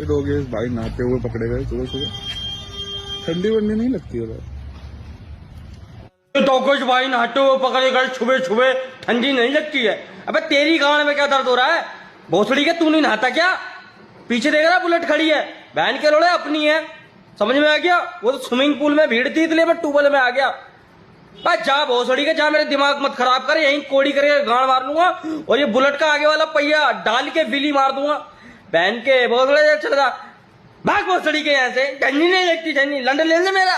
ये दो गए भाई नहाते हुए पकड़े गए सुबह सुबह। ठंडी वंडी नहीं लगती है भाई। डॉगोज भाई नहाते हुए पकड़े गए सुबह सुबह, ठंडी नहीं लगती है। अबे तेरी गांड में क्या दर्द हो रहा है? भोसड़ी के तू नहीं नहाता क्या? पीछे देख रहा बुलेट खड़ी है, बहन के लोड़े अपनी है, समझ में आ गया? वो तो स्विमिंग पूल में भीड़ थी इसलिए मैं ट्यूबवेल में आ गया। भाई जा भोसड़ी के जा, मेरे दिमाग मत खराब कर, यहीं कोड़ी करके गांड मार लूंगा और ये बुलेट का आगे वाला पहिया डाल के बिली मार दूंगा। बहन के भोसड़े चल रहा भाग भोसड़ी के यहाँ से। झंडी नहीं लगती, झंडी लंडन ले मेरा।